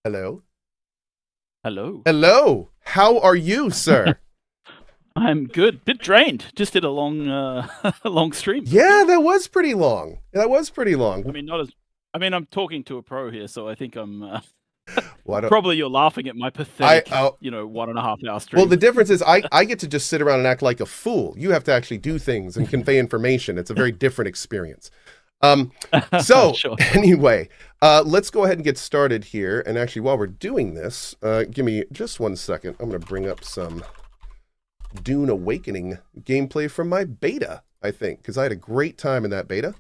Hello. Hello. Hello. How are you, sir? I'm good. Bit drained. Just did a long, a long stream. Yeah, Good. that was pretty long. That was pretty I long. mean, not as. I mean, I'm talking to a pro here, so I think I'm. Why don't Probably you're laughing at my I? pathetic, 1.5 hour Well, stream. the difference is I get to just sit around and act like a fool. You have to actually do things and convey information. It's a very different experience. Um, so Sure. anyway, let's go ahead and get started here. And actually, while we're doing this, give me just 1 second. I'm going to bring up some Dune Awakening gameplay from my beta, I think, because I had a great time in that beta.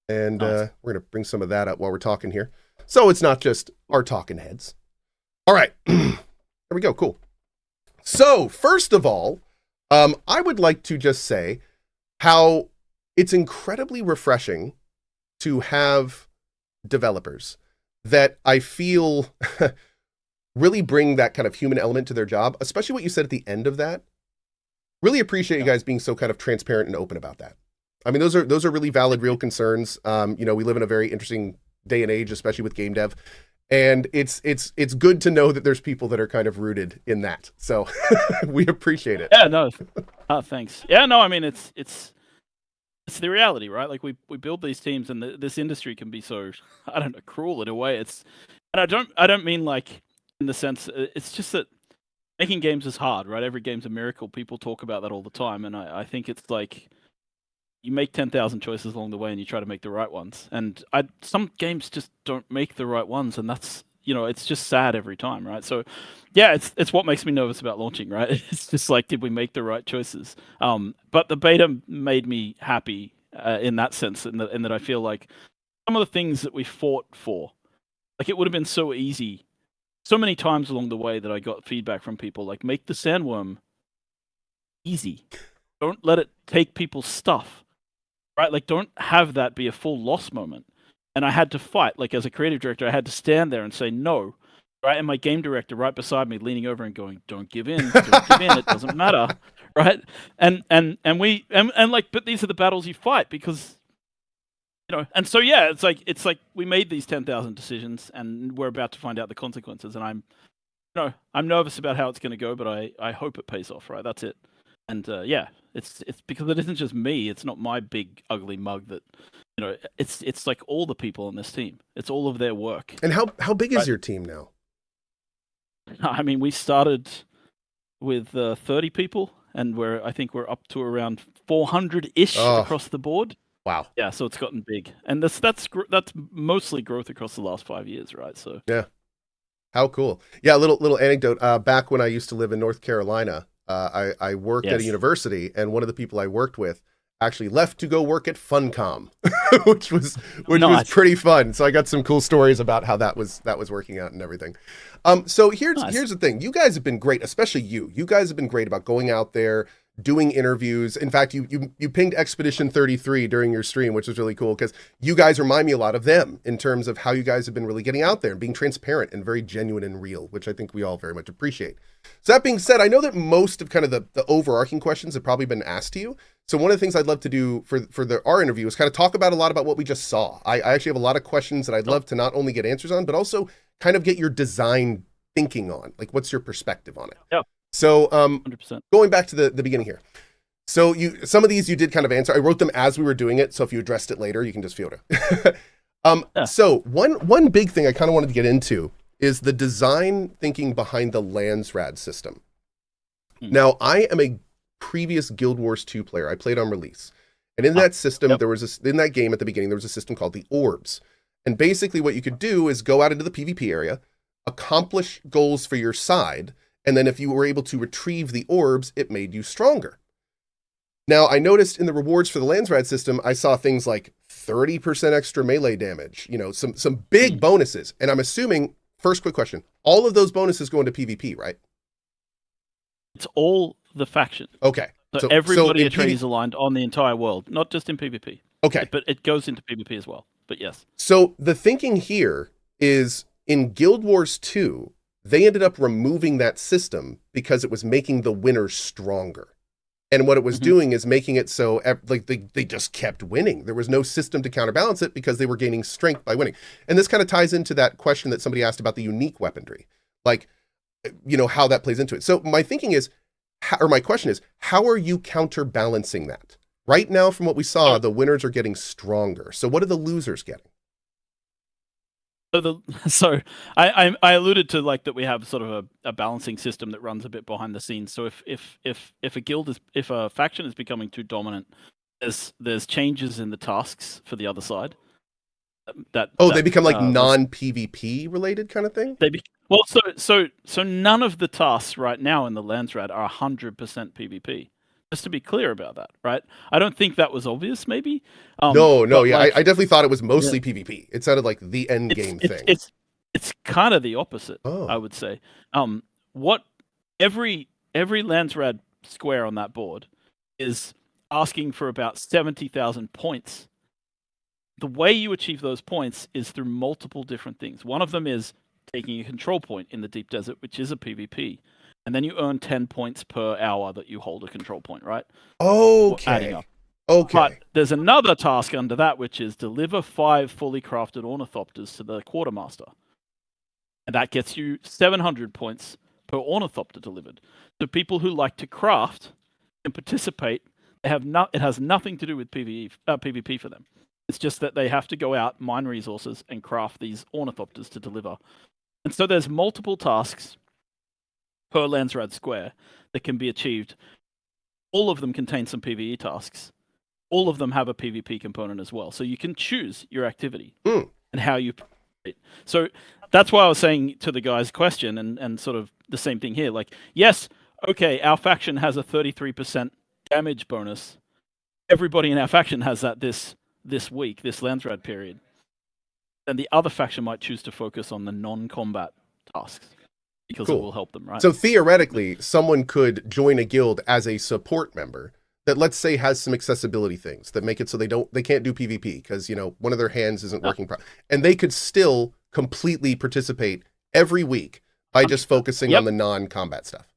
And Nice. we're going to bring some of that up while we're talking here. So it's not just our talking heads. All right. There we go. Cool. So, first of all, I would like to just say how it's incredibly refreshing to have developers that I feel really bring that kind of human element to their job, especially what you said at the end of that. Really appreciate you Yeah. guys being so kind of transparent and open about that. I mean, those are really valid, real concerns. We live in a very interesting day and age, especially with game dev. And it's good to know that there's people that are kind of rooted in that. So we appreciate it. Yeah. No. Thanks. Yeah. No. I mean, it's the reality, right? Like we build these teams, and this industry can be so I don't know cruel in a way. And I don't mean like in the sense. It's just that making games is hard, right? Every game's a miracle. People talk about that all the time, and I think it's like you make 10,000 choices along the way, and you try to make the right ones. And some games just don't make the right ones, and that's it's just sad every time, right? So, yeah, it's what makes me nervous about launching, right? It's just like, did we make the right choices? But the beta made me happy in that sense, in that I feel like some of the things that we fought for, like it would have been so easy so many times along the way that I got feedback from people like, make the sandworm easy. Don't let it take people's stuff, right? Like, don't have that be a full loss moment. And I had to fight. Like, as a creative director, I had to stand there and say no, right? And my game director right beside me, leaning over and going, "Don't give in. Don't give in. It doesn't matter." Right? And like, but these are the battles you fight because and so yeah, it's like we made these 10,000 decisions, and we're about to find out the consequences. And I'm nervous about how it's going to go, but I hope it pays off. Right, that's it. And yeah, it's because it isn't just me. It's not my big ugly mug that It's like all the people on this team. It's all of their work. And how big is Right. your team now? I mean, we started with 30 people, and I think we're up to around 400-ish Oh, across the board. wow. Yeah, so it's gotten big, and that's mostly growth across the last 5 years, right? So Yeah. How cool. Yeah, a little anecdote. Back when I used to live in North Carolina, I worked at a yes, university, and one of the people I worked with actually left to go work at Funcom, which was nice, pretty fun. So I got some cool stories about how that was working out and everything. So nice. here's the thing. You guys have been great, especially you. You guys have been great about going out there, doing interviews. In fact, you pinged Expedition 33 during your stream, which was really cool because you guys remind me a lot of them in terms of how you guys have been really getting out there and being transparent and very genuine and real, which I think we all very much appreciate. So that being said, I know that most of kind of the overarching questions have probably been asked to you. So one of the things I'd love to do for our interview is kind of talk about a lot about what we just saw. I actually have a lot of questions that I'd Oh, love to not only get answers on, but also kind of get your design thinking on. Like, what's your perspective on it? yeah, So, 100%. going back to the beginning here. So some of these you did kind of answer. I wrote them as we were doing it. So if you addressed it later, you can just feel it. Yeah. So one big thing I kind of wanted to get into is the design thinking behind the Lansraad system. Hmm. Now, I am a previous Guild Wars 2 player. I played on release. And in Ah, that system, yep. in that game at the beginning, there was a system called the Orbs. And basically what you could do is go out into the PvP area, accomplish goals for your side, and then if you were able to retrieve the orbs, it made you stronger. Now, I noticed in the rewards for the Lansraad system, I saw things like 30% extra melee damage, some big Hmm. bonuses. And I'm assuming, first quick question, all of those bonuses go into PvP, right? It's all the faction. Okay. So So everybody in are trainees PvP, aligned on the entire world, not just in PvP. okay. But it goes into PvP as well. But yes. So the thinking here is in Guild Wars 2, they ended up removing that system because it was making the winners stronger. And what it was Mhm. doing is making it so like they just kept winning. There was no system to counterbalance it because they were gaining strength by winning. And this kind of ties into that question that somebody asked about the unique weaponry, like, how that plays into it. So my thinking is, my question is, how are you counterbalancing that? Right now, from what we saw, the winners are getting stronger. So what are the losers getting? So I alluded to like that we have sort of a balancing system that runs a bit behind the scenes. So if a faction is becoming too dominant, there's changes in the tasks for the other side. They become like non-PvP related kind of thing? Well, so none of the tasks right now in the Lansraad are 100% PvP. Just to be clear about that, right? I don't think that was obvious, maybe. No, yeah, I definitely thought it was mostly PvP. It sounded like the end game thing. It's kind of the opposite, Oh. I would say. What every Lansraad square on that board is asking for about 70,000 points. The way you achieve those points is through multiple different things. One of them is taking a control point in the deep desert, which is a PvP. And then you earn 10 points per hour that you hold a control point, right? Okay. Adding up. Okay. But there's another task under that, which is deliver 5 fully crafted ornithopters to the quartermaster. And that gets you 700 points per ornithopter delivered. So people who like to craft and participate, it has nothing to do with PvP for them. It's just that they have to go out, mine resources, and craft these ornithopters to deliver. And so there's multiple tasks per Lansraad square that can be achieved. All of them contain some PvE tasks. All of them have a PvP component as well. So you can choose your activity and how you play it. So that's why I was saying to the guy's question and sort of the same thing here. Like, yes, okay, our faction has a 33% damage bonus. Everybody in our faction has that this week, this Lansraad period. And the other faction might choose to focus on the non-combat tasks. Because it will help them, right? So theoretically, someone could join a guild as a support member that, let's say, has some accessibility things that make it so they can't do PvP because, one of their hands isn't working and they could still completely participate every week by just focusing on the non-combat stuff.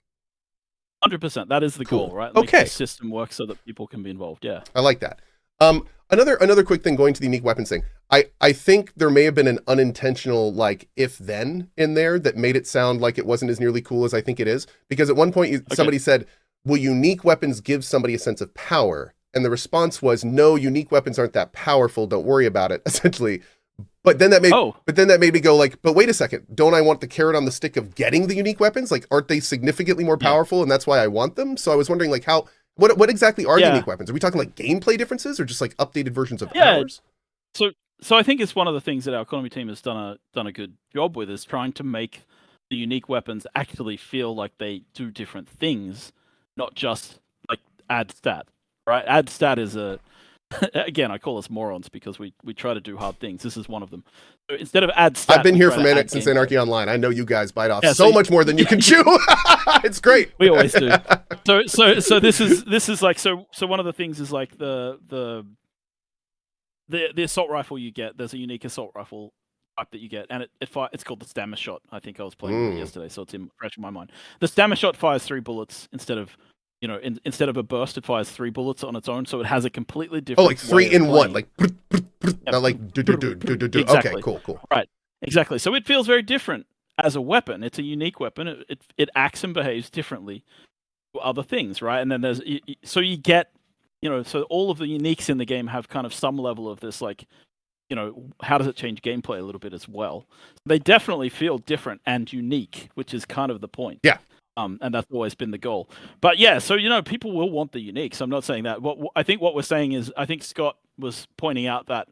100%. That is the goal, right? Okay. Make the system work so that people can be involved. Yeah. I like that. Another quick thing going to the unique weapons thing. I think there may have been an unintentional if then in there that made it sound like it wasn't as nearly cool as I think it is. Because at one point somebody said, will unique weapons give somebody a sense of power? And the response was, no, unique weapons aren't that powerful. Don't worry about it, essentially. But then that made me go but wait a second, don't I want the carrot on the stick of getting the unique weapons? Aren't they significantly more powerful? And that's why I want them. So I was wondering what exactly are unique weapons? Are we talking gameplay differences or just updated versions of powers? So I think it's one of the things that our economy team has done a good job with is trying to make the unique weapons actually feel like they do different things, not just add stat. Right? Add stat is again, I call us morons because we try to do hard things. This is one of them. So instead of add stat, I've been here since Anarchy Online. I know you guys bite off much more than you can chew. It's great. We always do. So this is one of the things is the assault rifle you get. There's a unique assault rifle type that you get, and it's called the Stammer Shot. I think I was playing with it yesterday, so it's fresh in my mind. The Stammer Shot fires 3 bullets instead of instead of a burst, it fires 3 bullets on its own, so it has a completely different. 3 in 1, not do. Exactly. Okay, cool. Right, exactly. So it feels very different as a weapon. It's a unique weapon. It acts and behaves differently to other things, right? And then you get. So all of the uniques in the game have kind of some level of this, how does it change gameplay a little bit as well? They definitely feel different and unique, which is kind of the point. Yeah. And that's always been the goal. But yeah, so, people will want the uniques. I'm not saying that. I think what we're saying is, I think Scott was pointing out that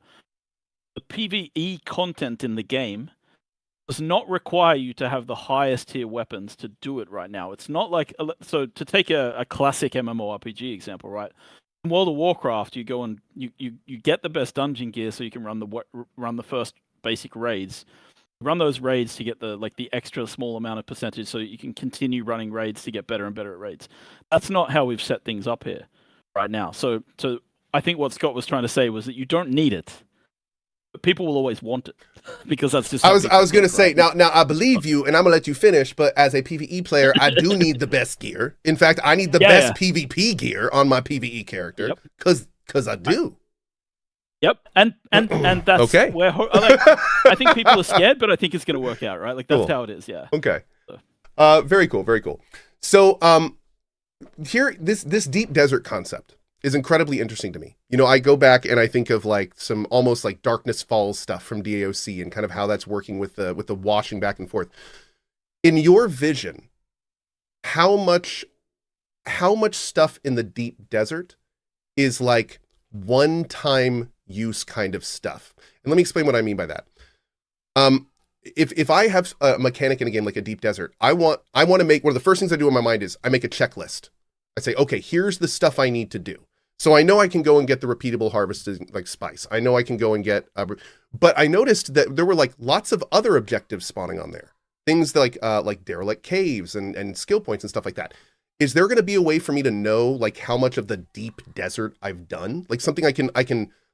the PvE content in the game does not require you to have the highest tier weapons to do it right now. It's not so to take a classic MMORPG example, right? In World of Warcraft, you go and you get the best dungeon gear so you can run the first basic raids. Run those raids to get the extra small amount of percentage so you can continue running raids to get better and better at raids. That's not how we've set things up here right now. So I think what Scott was trying to say was that you don't need it. But people will always want it because that's just. I how was people gonna think, say right? now I believe you, and I'm gonna let you finish. But as a PVE player, I do need the best gear. In fact, I need the Yeah, best yeah. PvP gear on my PVE character Yep. because I do. Yep, and that's Okay. where like I think people are scared, but I think it's going to work out, right? Like that's Cool. how it is. Yeah. Okay. So, Very cool. Very cool. So here this deep desert concept is incredibly interesting to me. You know, I go back and I think of like some almost like Darkness Falls stuff from DAOC and kind of how that's working with the washing back and forth. In your vision, how much stuff in the deep desert is like one-time use kind of stuff? And let me explain what I mean by that. If I have a mechanic in a game like a deep desert, I want to make, one of the first things I do in my mind is I make a checklist. I say, okay, here's the stuff I need to do. So I know I can go and get the repeatable harvested like spice. I know I can go and get, but I noticed that there were like lots of other objectives spawning on there. Things like derelict caves and skill points and stuff like that. Is there going to be a way for me to know like how much of the deep desert I've done? Like something I can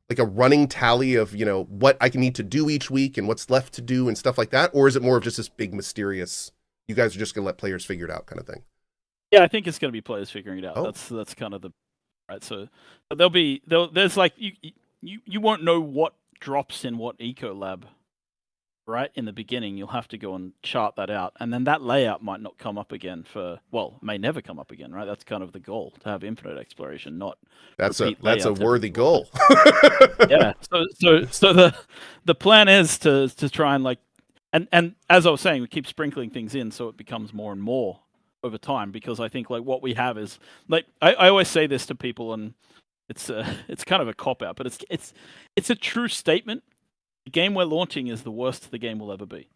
like a running tally of, you know, what I can need to do each week and what's left to do and stuff like that? Or is it more of just this big mysterious, you guys are just going to let players figure it out kind of thing? yeah, I think it's going to be players figuring it out. Oh. That's kind of the right. So there's like you won't know what drops in what eco lab. Right in the beginning, you'll have to go and chart that out, and then that layout might not come up again may never come up again, right? That's kind of the goal, to have infinite exploration, not that's repeat a layouts worthy every goal. yeah. So the plan is to try and like, and as I was saying, we keep sprinkling things in so it becomes more and more over time, because I think like what we have is like I always say this to people, and it's kind of a cop out, but it's a true statement. The game we're launching is the worst the game will ever be.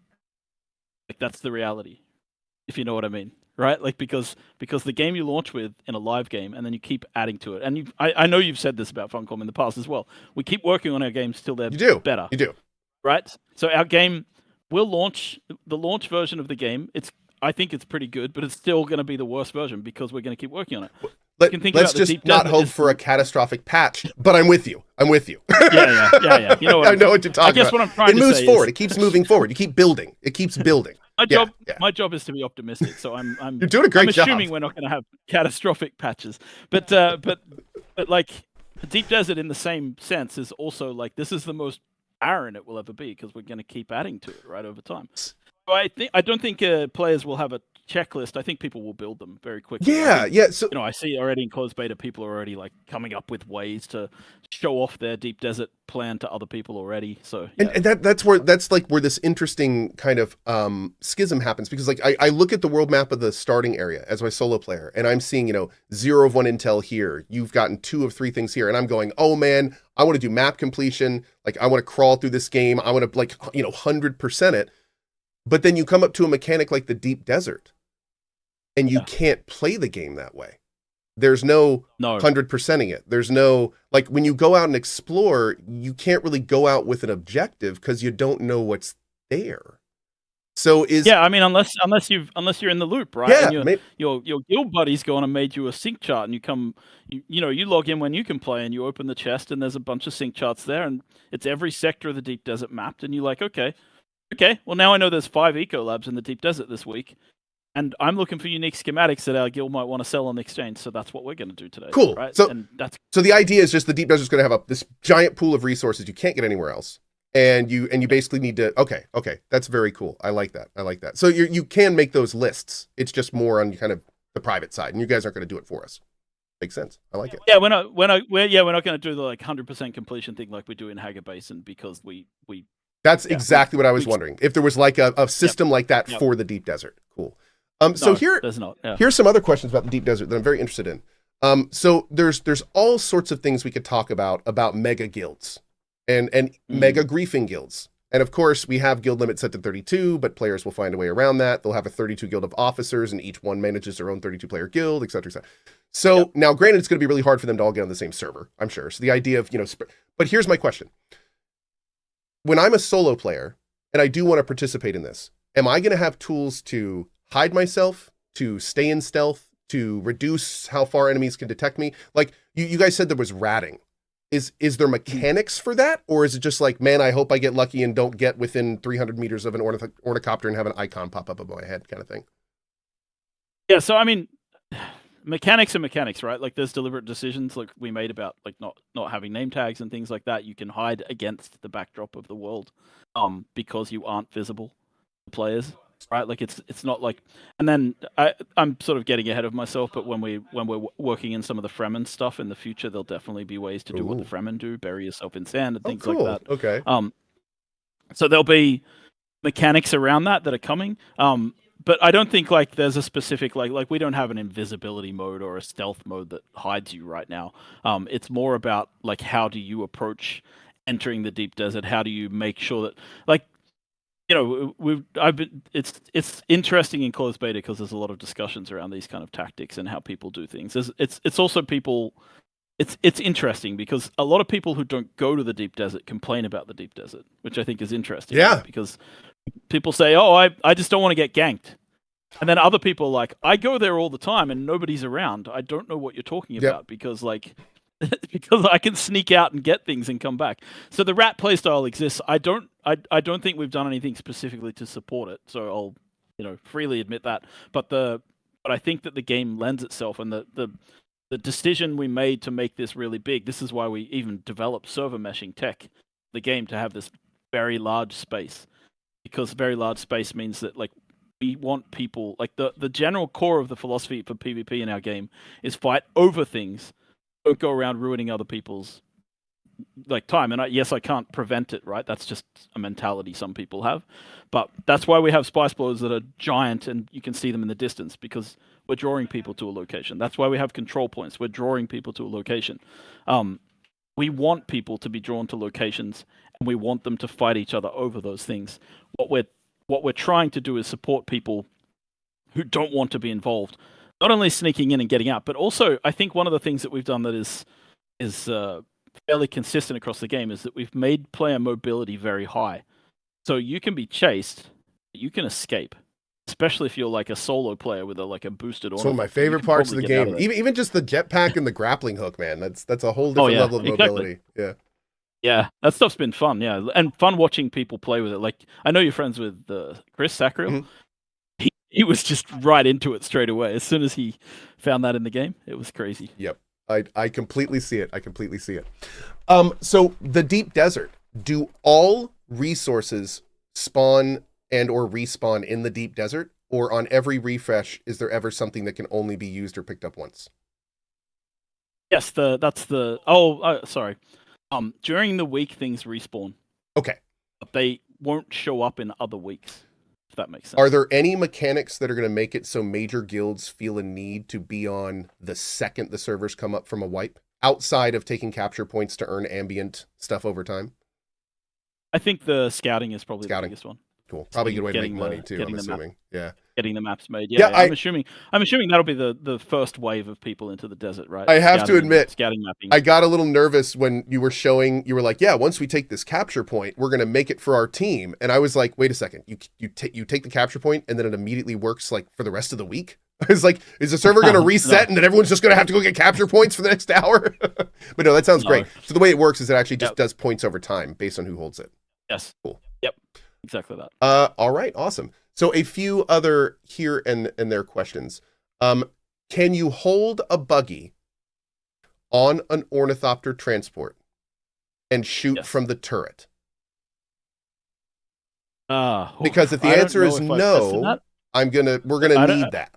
Like that's the reality, if you know what I mean, right? Like because the game you launch with in a live game, and then you keep adding to it. And I know you've said this about Funcom in the past as well. We keep working on our games till they're better. You do. Right? So our game will launch, the launch version of the game. I think it's pretty good, but it's still going to be the worst version because we're going to keep working on it. Let's just not hope for a catastrophic patch, but I'm with you. Yeah. You know what I know what you're talking about. What I'm trying to say is... It moves forward. Is... It keeps moving forward. You keep building. It keeps building. My job is to be optimistic. So I'm You're doing a great job. I'm assuming we're not going to have catastrophic patches. But like the deep desert in the same sense is also like, this is the most barren it will ever be because we're going to keep adding to it right over time. So I don't think players will have a checklist. I think people will build them very quickly. Yeah. So I see already in closed beta, people are already like coming up with ways to show off their deep desert plan to other people already. So yeah. and that's where this interesting kind of schism happens, because like I look at the world map of the starting area as my solo player, and I'm seeing 0 of 1 intel here. You've gotten 2 of 3 things here, and I'm going, oh man, I want to do map completion. Like I want to crawl through this game. I want to 100% it. But then you come up to a mechanic like the deep desert, and you can't play the game that way. There's no 100%ing it. There's no, like when you go out and explore, you can't really go out with an objective because you don't know what's there. So unless you're in the loop, right? Yeah, and your guild buddy's gone and made you a sync chart, and you log in when you can play, and you open the chest, and there's a bunch of sync charts there, and it's every sector of the deep desert mapped, and you're like, okay, well now I know there's 5 eco labs in the deep desert this week. And I'm looking for unique schematics that our guild might want to sell on the exchange, so that's what we're going to do today. Cool. Right? So the idea is just the deep desert is going to have this giant pool of resources you can't get anywhere else, and you basically need to. Okay, that's very cool. I like that. So you can make those lists. It's just more on kind of the private side, and you guys aren't going to do it for us. Makes sense. I like it. Yeah, we're not going to do the like 100% completion thing like we do in Hager Basin, because we. That's exactly what I was wondering. If there was like a system like that for the deep desert. Cool. So there's not. Yeah. Here's some other questions about the deep desert that I'm very interested in. So there's all sorts of things we could talk about mega guilds and mega griefing guilds. And of course, we have guild limit set to 32, but players will find a way around that. They'll have a 32 guild of officers, and each one manages their own 32-player guild, et cetera, et cetera. So now, granted, it's going to be really hard for them to all get on the same server, I'm sure. So the idea of, but here's my question. When I'm a solo player, and I do want to participate in this, am I going to have tools to hide myself, to stay in stealth, to reduce how far enemies can detect me? Like you guys said there was ratting. is there mechanics for that, or is it just like, man, I hope I get lucky and don't get within 300 meters of an ornithopter and have an icon pop up above my head, kind of thing? Yeah, so I mean, mechanics are mechanics, right? Like there's deliberate decisions like we made about like not having name tags and things like that. You can hide against the backdrop of the world, because you aren't visible to players, right? Like it's not like, and then I'm sort of getting ahead of myself, but when we're working in some of the Fremen stuff in the future, there'll definitely be ways to do what the Fremen do, bury yourself in sand and things cool. like that. Okay. So there'll be mechanics around that are coming. But I don't think like there's a specific like we don't have an invisibility mode or a stealth mode that hides you right now. It's more about like how do you approach entering the deep desert? How do you make sure that like it's interesting in closed beta because there's a lot of discussions around these kind of tactics and how people do things. It's also people. It's interesting because a lot of people who don't go to the deep desert complain about the deep desert, which I think is interesting. Yeah. Right? Because people say, "Oh, I just don't want to get ganked," and then other people are like, "I go there all the time and nobody's around. I don't know what you're talking about because like." Because I can sneak out and get things and come back. So the rat playstyle exists. I don't think we've done anything specifically to support it. So I'll freely admit that. But I think that the game lends itself, and the decision we made to make this really big. This is why we even developed server meshing tech, the game, to have this very large space, because very large space means that like we want people like the general core of the philosophy for PvP in our game is fight over things. Don't go around ruining other people's like time. And yes, I can't prevent it, right? That's just a mentality some people have. But that's why we have spice blowers that are giant and you can see them in the distance, because we're drawing people to a location. That's why we have control points. We're drawing people to a location. We want people to be drawn to locations, and we want them to fight each other over those things. What we're trying to do is support people who don't want to be involved. Not only sneaking in and getting out, but also I think one of the things that we've done that is fairly consistent across the game is that we've made player mobility very high. So you can be chased, but you can escape, especially if you're like a solo player with a boosted. It's one of my favorite parts of the game. Even just the jetpack and the grappling hook, man. That's a whole different level of mobility. Yeah. Yeah, that stuff's been fun. Yeah, and fun watching people play with it. Like I know you're friends with Chris Sacriel. Mm-hmm. He was just right into it straight away. As soon as he found that in the game, it was crazy. Yep. I completely see it. So the deep desert, do all resources spawn and or respawn in the deep desert? Or on every refresh, is there ever something that can only be used or picked up once? Yes, sorry. During the week, things respawn. Okay. But they won't show up in other weeks. If that makes sense. Are there any mechanics that are going to make it so major guilds feel a need to be on the second the servers come up from a wipe, outside of taking capture points to earn ambient stuff over time? I think the scouting is probably the biggest one. Cool. Probably a good way to make money too, I'm assuming. Yeah. Getting the maps made. Yeah, I'm assuming that'll be the first wave of people into the desert, right? I have to admit, scouting mapping. I got a little nervous when you were like, yeah, once we take this capture point, we're going to make it for our team. And I was like, wait a second, you take the capture point and then it immediately works like for the rest of the week? I was like, is the server going to reset and then everyone's just going to have to go get capture points for the next hour? But no, that sounds great. So the way it works is it actually just does points over time based on who holds it. Yes. Cool. Yep. Exactly that. All right. Awesome. So a few other here and there questions. Can you hold a buggy on an ornithopter transport and shoot from the turret? Because if the answer is no, we're gonna need that.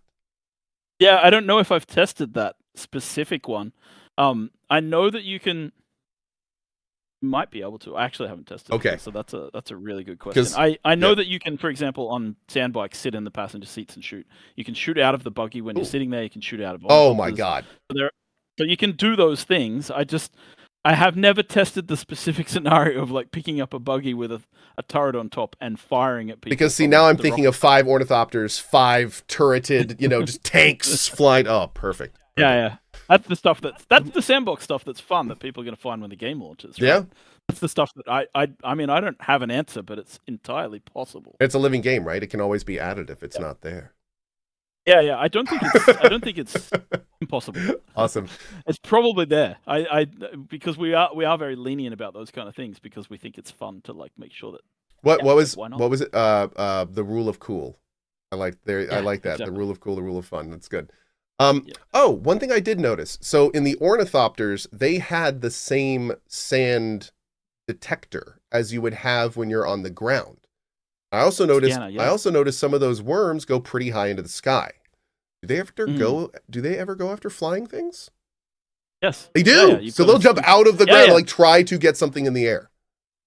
Yeah, I don't know if I've tested that specific one. I know that you can. Might be able to. I actually haven't tested it. So that's a really good question. I know that you can, for example, on sand bikes, sit in the passenger seats and shoot. You can shoot out of the buggy when you're sitting there. You can shoot out of. Oh my god! So you can do those things. I have never tested the specific scenario of like picking up a buggy with a turret on top and firing at people. Because see, now I'm thinking of 5 ornithopters, 5 turreted, just tanks flying. Oh, perfect. Yeah. That's the stuff that's the sandbox stuff that's fun that people are going to find when the game launches. Right? Yeah. That's the stuff that I mean, I don't have an answer, but it's entirely possible. It's a living game, right? It can always be added if it's not there. Yeah. I don't think it's impossible. Awesome. It's probably there. Because we are very lenient about those kind of things because we think it's fun to like make sure that. What Yeah, what like, was why not? what was it? The rule of cool. I Yeah, like that. The exactly. rule of cool, the rule of fun. That's good. Yeah. Oh, one thing I did notice. So in the ornithopters, they had the same sand detector as you would have when you're on the ground. Scanner. I Yeah. also noticed some of those worms go pretty high into the sky. Mm. Do they ever go after flying things? Yes. They Yeah. do. You've So got to. they'll jump out of the Yeah. ground and Yeah. like try to get something in the air.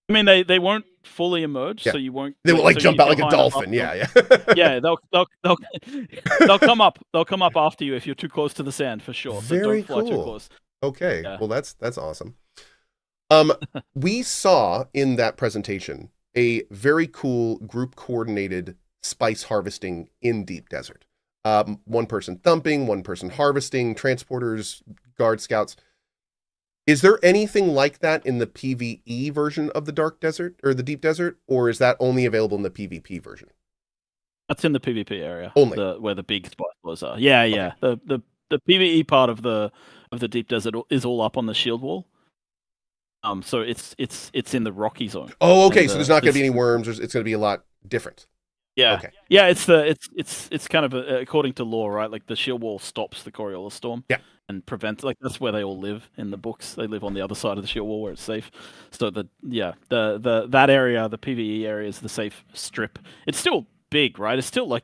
I mean, they won't fully emerge, Yeah. so you won't They will like so jump out you're like a high enough up. dolphin. Yeah, yeah. Yeah, they'll they'll come up. They'll come up after you if you're too close to the sand for sure. So Very don't fly too cool. close. Okay. Yeah. Well, that's awesome. Um, we saw in that presentation a very cool group coordinated spice harvesting in deep desert. One person thumping, one person harvesting, transporters, guard scouts. Is there anything like that in the PvE version of the dark desert or the deep desert, or is that only available in the PvP version? That's in the PvP area, Only. where the big spiders are. Yeah, Okay. yeah. The PvE part of the deep desert is all up on the shield wall. So it's in the rocky zone. Oh, okay. And So there's not going to be this any worms. It's going to be a lot different. Yeah, Okay. yeah. It's kind of according to law, right? Like the shield wall stops the Coriolis storm. Yeah. And prevents, like, that's where they all live in the books. They live on the other side of the shield wall where it's safe. So that area, the PvE area, is the safe strip. It's still big, right? It's still like,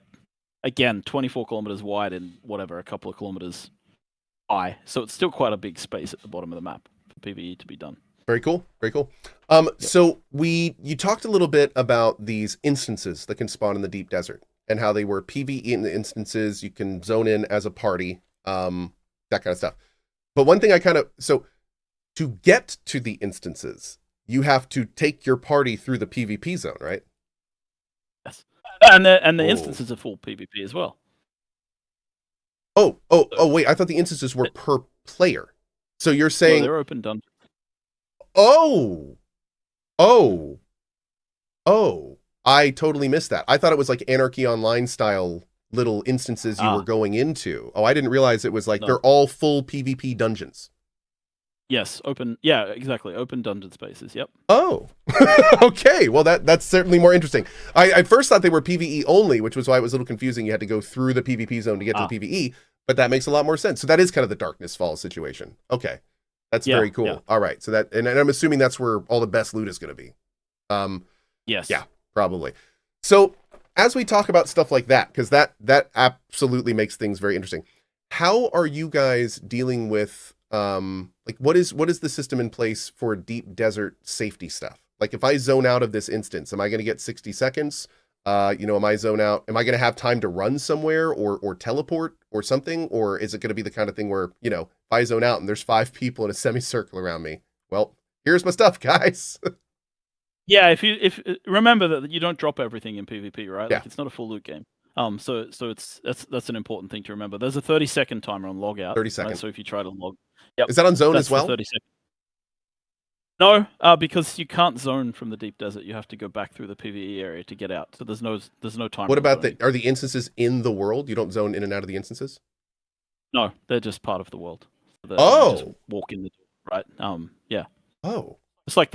again, 24 kilometers wide and whatever, a couple of kilometers high. So it's still quite a big space at the bottom of the map for PvE to be done. Very cool. Very cool. So you talked a little bit about these instances that can spawn in the deep desert and how they were PvE in the instances. You can zone in as a party, that kind of stuff. But one thing so to get to the instances, you have to take your party through the PvP zone, right? Yes. And the Oh. instances are full PvP as well. Wait, I thought the instances were per player. So you're saying, they're open dungeons. oh, I totally missed that. I thought it was like Anarchy Online style little instances you were going into. Oh, I didn't realize it was like they're all full PvP dungeons. Yes, open. Yeah, exactly. Open dungeon spaces. Yep. Oh, okay. Well, that's certainly more interesting. I first thought they were PvE only, which was why it was a little confusing. You had to go through the PvP zone to get to the PvE, but that makes a lot more sense. So that is kind of the Darkness Falls situation. Okay. That's very cool. Yeah. All right. So and I'm assuming that's where all the best loot is going to be. Yes. Yeah, probably. So as we talk about stuff like that, because that absolutely makes things very interesting. How are you guys dealing with like what is the system in place for deep desert safety stuff? Like if I zone out of this instance, am I going to get 60 seconds? Am I zone out? Am I going to have time to run somewhere or teleport or something? Or is it going to be the kind of thing where, if I zone out and there's 5 people in a semicircle around me, well, here's my stuff, guys. Yeah, if remember that you don't drop everything in PvP, right? Yeah. Like it's not a full loot game. So that's an important thing to remember. There's a 30-second timer on logout. 30 seconds. Right? So if you try to log, yep. Is that on zone That's as well? 30 seconds. No, because you can't zone from the deep desert. You have to go back through the PvE area to get out. So there's no time. What about are the instances in the world? You don't zone in and out of the instances? No, they're just part of the world. You just walk in the door, right? Yeah. Oh. It's like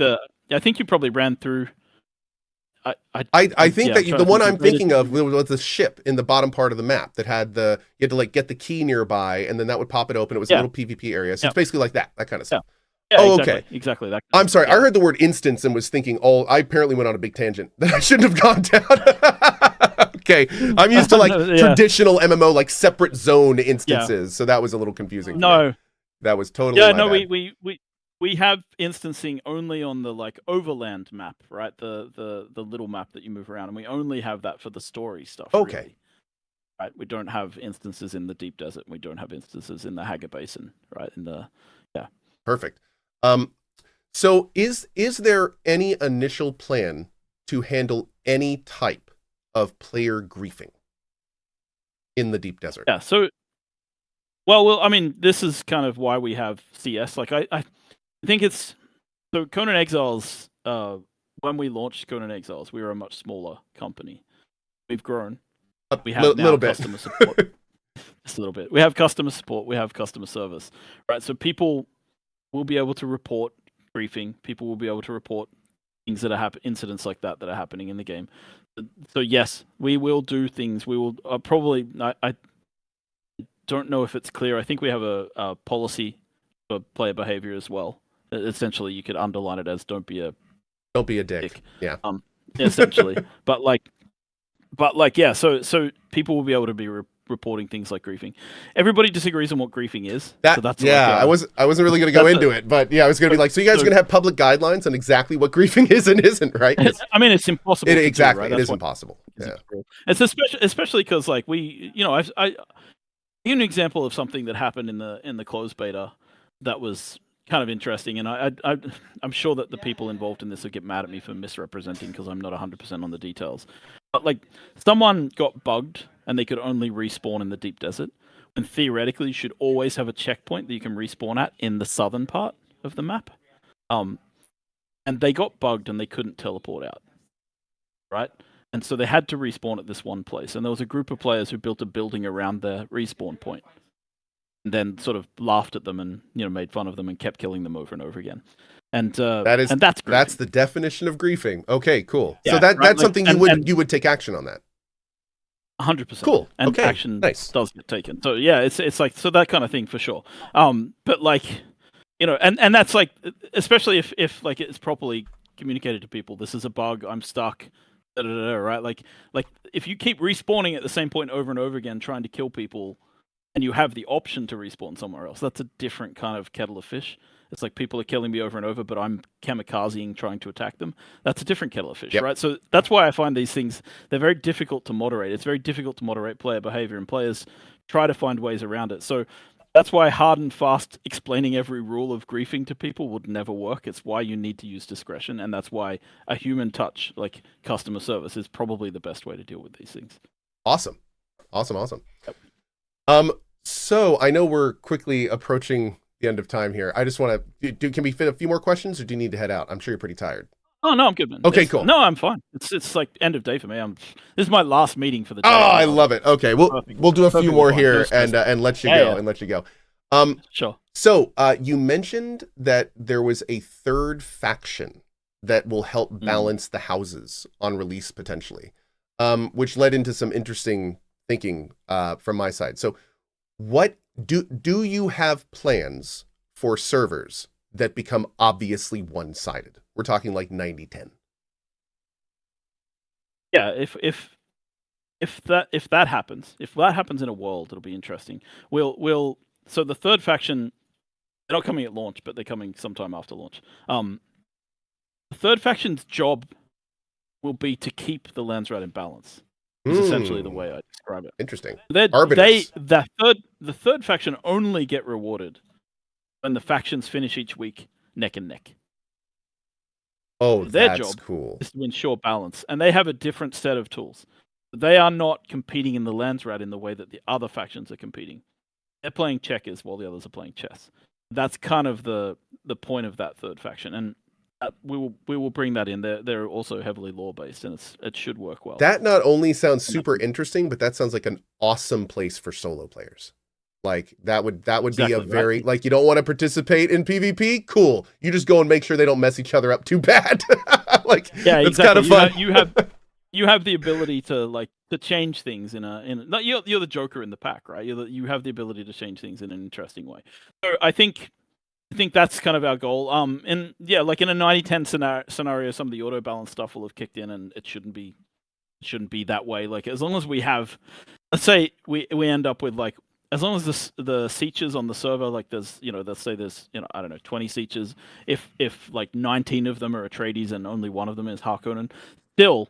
I think you probably ran through. I think that the one I'm thinking of was the ship in the bottom part of the map that had you had to like get the key nearby and then that would pop it open. It was a little PvP area. So it's basically like that kind of stuff. Yeah, exactly, okay. Exactly. That I'm sorry. I heard the word instance and was thinking, I apparently went on a big tangent that I shouldn't have gone down. Okay. I'm used to like traditional MMO, like separate zone instances. So that was a little confusing. No. That was totally my bad. We have instancing only on the like overland map, right? The little map that you move around, and we only have that for the story stuff. Okay. Really. Right. We don't have instances in the deep desert. We don't have instances in the Haga Basin, right? Perfect. So is there any initial plan to handle any type of player griefing in the deep desert? Yeah. So, well, I mean, this is kind of why we have CS. Like, I think it's so Conan Exiles. When we launched Conan Exiles, we were a much smaller company. We've grown. We have now customer support. just a little bit. We have customer support, we have customer service, right? So people will be able to report griefing. People will be able to report things that are incidents like that are happening in the game. So yes, we will do things. We will probably. I don't know if it's clear. I think we have a policy for player behavior as well. Essentially, you could underline it as "Don't be a dick." Yeah. Essentially, but yeah. So people will be able to be reporting things like griefing. Everybody disagrees on what griefing is. So that's I wasn't really going to go into it, but yeah, I was going to be like, so you guys are going to have public guidelines on exactly what griefing is and isn't, right? I mean, it's impossible. Exactly, to do, right? It is impossible. Yeah. It's especially because like we, I give an example of something that happened in the closed beta that was kind of interesting, and I'm sure that the people involved in this will get mad at me for misrepresenting because I'm not 100% on the details. But like, someone got bugged and they could only respawn in the deep desert, when theoretically you should always have a checkpoint that you can respawn at in the southern part of the map. And they got bugged and they couldn't teleport out, right? And so they had to respawn at this one place, and there was a group of players who built a building around their respawn point, and then sort of laughed at them and made fun of them and kept killing them over and over again. And that's the definition of griefing. Okay, cool. Yeah, so that's something you would take action on that. 100%. Cool. And okay. action nice. does get taken. So yeah, it's like, so that kind of thing for sure. But like, and that's like, especially if like it's properly communicated to people, this is a bug, I'm stuck, right? Like if you keep respawning at the same point over and over again, trying to kill people, and you have the option to respawn somewhere else, that's a different kind of kettle of fish. It's like people are killing me over and over, but I'm kamikazing trying to attack them. That's a different kettle of fish, right? So that's why I find these things, they're very difficult to moderate. It's very difficult to moderate player behavior, and players try to find ways around it. So that's why hard and fast explaining every rule of griefing to people would never work. It's why you need to use discretion, and that's why a human touch, like customer service, is probably the best way to deal with these things. Awesome. Yep. So I know we're quickly approaching the end of time here. I just want to can we fit a few more questions, or do you need to head out? I'm sure you're pretty tired. Oh no, I'm good, man. Okay, cool. No, I'm fine. It's like end of day for me. This is my last meeting for the day. Oh, I love it. Okay, we'll do a few more here and let you go and let you go. Sure. So you mentioned that there was a third faction that will help balance the houses on release potentially, which led into some interesting thinking from my side. So what do you have plans for servers that become obviously one-sided? We're talking like 90-10. Yeah, if that happens in a world, it'll be interesting. So the third faction, they're not coming at launch, but they're coming sometime after launch. The third faction's job will be to keep the Lansraad in balance. Is essentially the way I describe it. Interesting. The third faction only get rewarded when the factions finish each week neck and neck. Oh, their that's job cool. is to ensure balance, and they have a different set of tools. They are not competing in the Lansraad in the way that the other factions are competing. They're playing checkers while the others are playing chess. That's kind of the point of that third faction, and we will bring that in. They're also heavily lore based, and it should work well. That not only sounds super interesting, but that sounds like an awesome place for solo players. Like that would exactly be a very like, you don't want to participate in PvP? Cool. You just go and make sure they don't mess each other up too bad. Like, yeah, it's kind of fun. You have the ability to change things you're the Joker in the pack, right? You have the ability to change things in an interesting way. So I think that's kind of our goal. And yeah, like in a 90-10 scenario, some of the auto balance stuff will have kicked in, and it shouldn't be that way. Like, as long as we have, let's say we end up with like, as long as the seaches on the server, like there's, let's say there's, I don't know, 20 seaches. If like 19 of them are Atreides and only one of them is Harkonnen, still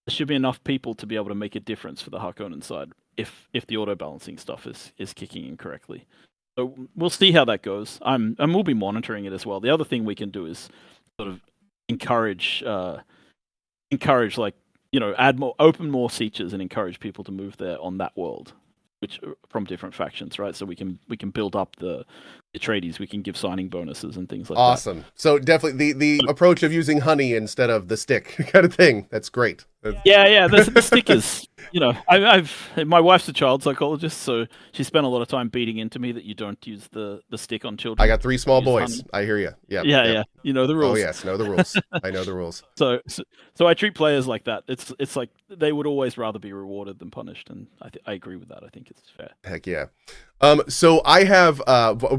there should be enough people to be able to make a difference for the Harkonnen side if the auto balancing stuff is kicking in correctly. So we'll see how that goes. And we'll be monitoring it as well. The other thing we can do is sort of encourage like, open more seaches and encourage people to move there on that world, which from different factions, right? So we can build up the tradies, we can give signing bonuses and things like Awesome. So definitely the approach of using honey instead of the stick kind of thing. That's great. Yeah. The stick is, my wife's a child psychologist, so she spent a lot of time beating into me that you don't use the stick on children. I got 3 small boys. Honey. I hear you. Yeah. You know the rules. Oh yes, know the rules. I know the rules. So I treat players like that. It's like they would always rather be rewarded than punished, and I agree with that. I think it's fair. Heck yeah. So I have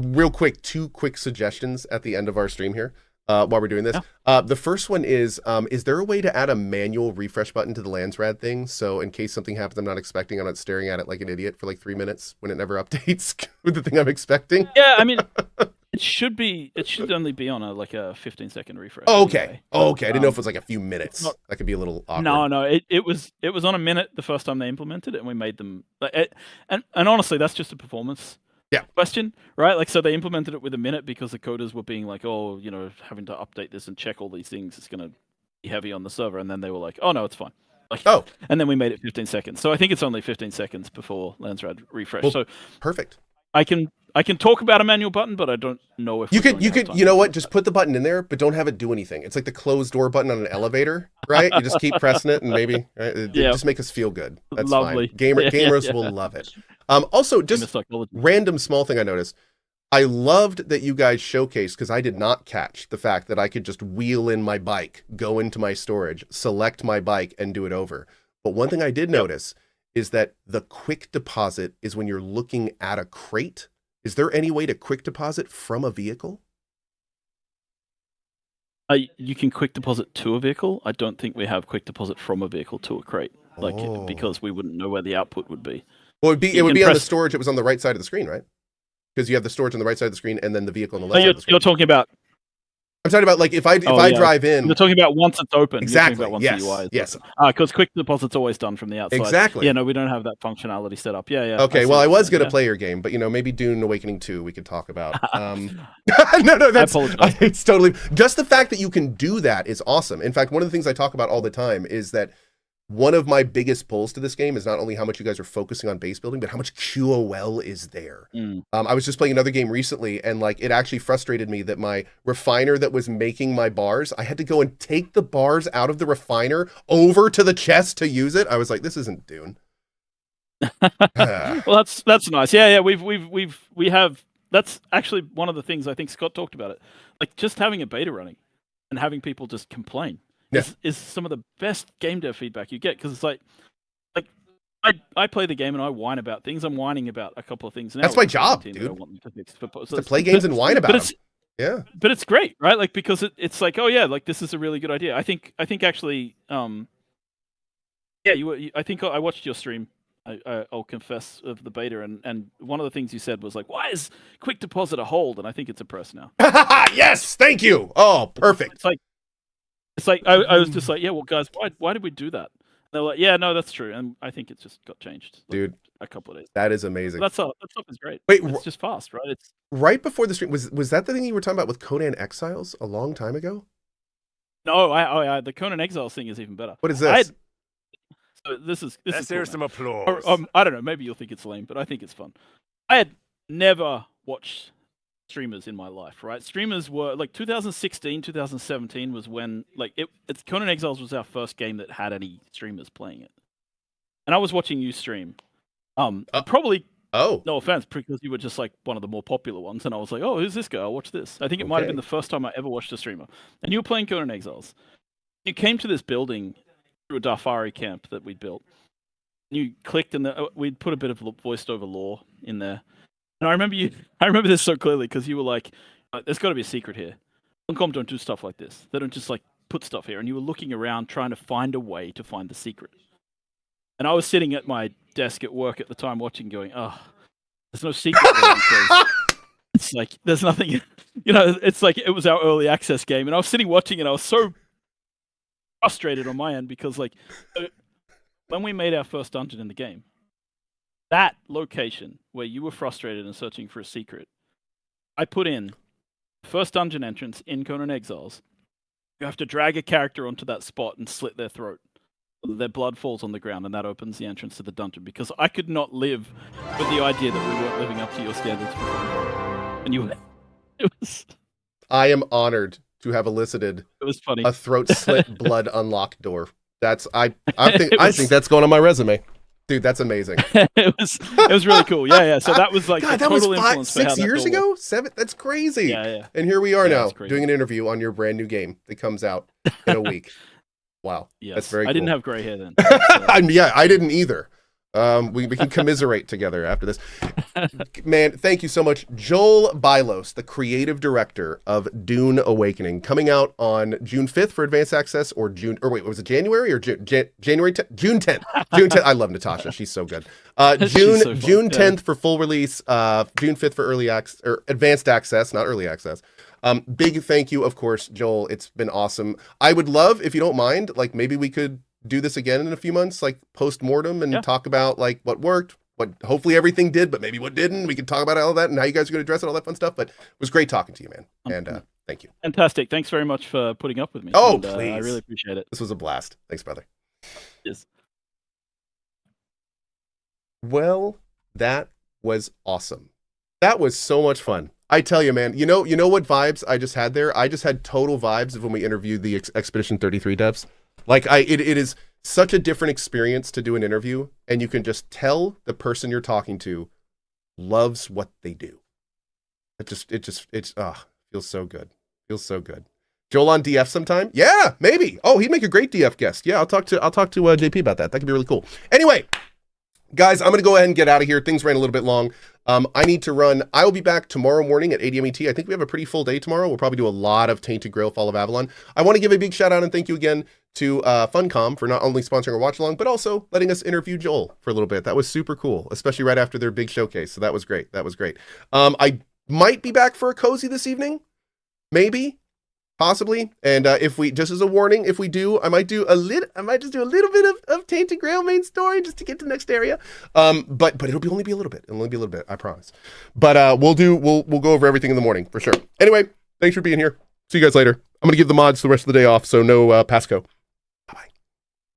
real quick 2 quick suggestions at the end of our stream here while we're doing this. Yeah. The first one is there a way to add a manual refresh button to the Lansraad thing? So in case something happens I'm not expecting, I'm not staring at it like an idiot for like 3 minutes when it never updates with the thing I'm expecting. Yeah, I mean, it should only be on a 15-second refresh. Oh, okay. Anyway. Oh, okay. I didn't know if it was like a few minutes. That could be a little awkward. No. It was on a minute the first time they implemented it, and we made them. And honestly, that's just a performance question, right? Like, so they implemented it with a minute because the coders were being like, oh, having to update this and check all these things, it's going to be heavy on the server. And then they were like, oh no, it's fine. And then we made it 15 seconds. So I think it's only 15 seconds before Lansraad refresh. Well, so perfect. I can talk about a manual button, but I don't know if you could you know what? Just put the button in there, but don't have it do anything. It's like the closed door button on an elevator, right? You just keep pressing it, and maybe just make us feel good. That's lovely. Fine. Gamers will love it. Also, just random small thing I noticed. I loved that you guys showcased, because I did not catch the fact that I could just wheel in my bike, go into my storage, select my bike, and do it over. But one thing I did notice is that the quick deposit is when you're looking at a crate. Is there any way to quick deposit from a vehicle? You can quick deposit to a vehicle. I don't think we have quick deposit from a vehicle to a crate, because we wouldn't know where the output would be. Well, it would be on the storage. It was on the right side of the screen, right? Because you have the storage on the right side of the screen and then the vehicle on the left side of the screen. You're talking about... I'm talking about, like, if I drive in... You're talking about once it's open. Exactly, once yes, the UI is yes. Because quick deposit's always done from the outside. Exactly. Yeah, no, we don't have that functionality set up. Yeah. Okay, well, I was going to play your game, but, maybe Dune Awakening 2 we could talk about. No, that's... It's totally... Just the fact that you can do that is awesome. In fact, one of the things I talk about all the time is that one of my biggest pulls to this game is not only how much you guys are focusing on base building, but how much QOL is there. I was just playing another game recently, and it actually frustrated me that my refiner that was making my bars, I had to go and take the bars out of the refiner over to the chest to use it. I was like, this isn't Dune. Well, that's nice. Yeah. We have. That's actually one of the things I think Scott talked about it. Like, just having a beta running and having people just complain. Is some of the best game dev feedback you get, because it's like I play the game and I whine about things. I'm whining about a couple of things now. That's my job, dude. I want them to fix. To play games and whine about them. Yeah, but it's great, right? Like, because it's like, oh yeah, like, this is a really good idea. I think actually, I think I watched your stream. I'll confess, of the beta, and one of the things you said was like, why is quick deposit a hold? And I think it's a press now. Yes, thank you. Oh, perfect. It's like I was just like, yeah, well, guys, why did we do that? And they're like, yeah, no, that's true, and I think it just got changed, dude. A couple of days. That is amazing. That stuff is great. Wait, it's just fast, right? It's right before the stream. Was that the thing you were talking about with Conan Exiles a long time ago? No, the Conan Exiles thing is even better. What is this? This is Let's hear some applause. Or, I don't know. Maybe you'll think it's lame, but I think it's fun. I had never watched streamers in my life, right? Streamers were like 2016, 2017 was when it's Conan Exiles was our first game that had any streamers playing it. And I was watching you stream. Probably no offense, because you were just like one of the more popular ones, and I was like, oh, who's this guy? I'll watch this. I think it might have been the first time I ever watched a streamer. And you were playing Conan Exiles. You came to this building through a Darfari camp that we'd built. You clicked, and we'd put a bit of voiced over lore in there. And I remember this so clearly, because you were like, there's got to be a secret here. Funcom don't do stuff like this. They don't just put stuff here. And you were looking around trying to find a way to find the secret. And I was sitting at my desk at work at the time watching, going, oh, there's no secret there, because it's like, there's nothing, it's like it was our early access game. And I was sitting watching, and I was so frustrated on my end, because when we made our first dungeon in the game, that location where you were frustrated and searching for a secret, I put in first dungeon entrance in Conan Exiles. You have to drag a character onto that spot and slit their throat. Their blood falls on the ground, and that opens the entrance to the dungeon, because I could not live with the idea that we weren't living up to your standards for Funcom. And It was I am honored to have elicited funny. a throat slit blood unlocked door. That's I It think that's going on my resume. Dude, that's amazing. it was really cool. Yeah. So that was like God, the that was total influence for how 6 that years door worked. ago? 7? That's crazy. Yeah. And here we are Yeah, now it's crazy. doing an interview on your brand new game that comes out in a week. Wow. Yes. That's very cool. I didn't have gray hair then. Yeah, I didn't either. We can commiserate together after this. Man, thank you so much. Joel Bylos, the creative director of Dune Awakening, coming out on June 5th for Advanced Access, or was it January or January 10th? June 10th. June 10th. I love Natasha. She's so good. June so fun. June 10th for full release, June 5th for early access, or Advanced Access, not early access. Big thank you, of course, Joel. It's been awesome. I would love, if you don't mind, like maybe we could do this again in a few months, like post-mortem, and talk about like what worked, what hopefully everything did, but maybe what didn't. We could talk about all that and how you guys are going to address it, all that fun stuff. But it was great talking to you, man. And thank you. Fantastic. Thanks very much for putting up with me. Oh, and, please. I really appreciate it. This was a blast. Thanks, brother. Yes. Well, that was awesome. That was so much fun. I tell you, man, you know what vibes I just had there? I just had total vibes of when we interviewed the Expedition 33 devs. Like it is such a different experience to do an interview, and you can just tell the person you're talking to loves what they do. It feels so good. Feels so good. Joel on DF sometime? Yeah, maybe. Oh, he'd make a great DF guest. Yeah, I'll talk to JP about that. That could be really cool. Anyway, guys, I'm going to go ahead and get out of here. Things ran a little bit long. I need to run. I will be back tomorrow morning at 8 a.m. ET. I think we have a pretty full day tomorrow. We'll probably do a lot of Tainted Grail Fall of Avalon. I want to give a big shout out and thank you again to Funcom for not only sponsoring our watch along, but also letting us interview Joel for a little bit. That was super cool, especially right after their big showcase. So that was great. I might be back for a cozy this evening. Maybe. Possibly. And if we, just as a warning, if we do, I might just do a little bit of Tainted Grail main story just to get to the next area. But only be a little bit, I promise. But we'll go over everything in the morning for sure. Anyway, thanks for being here. See you guys later. I'm going to give the mods the rest of the day off, so no Pasco.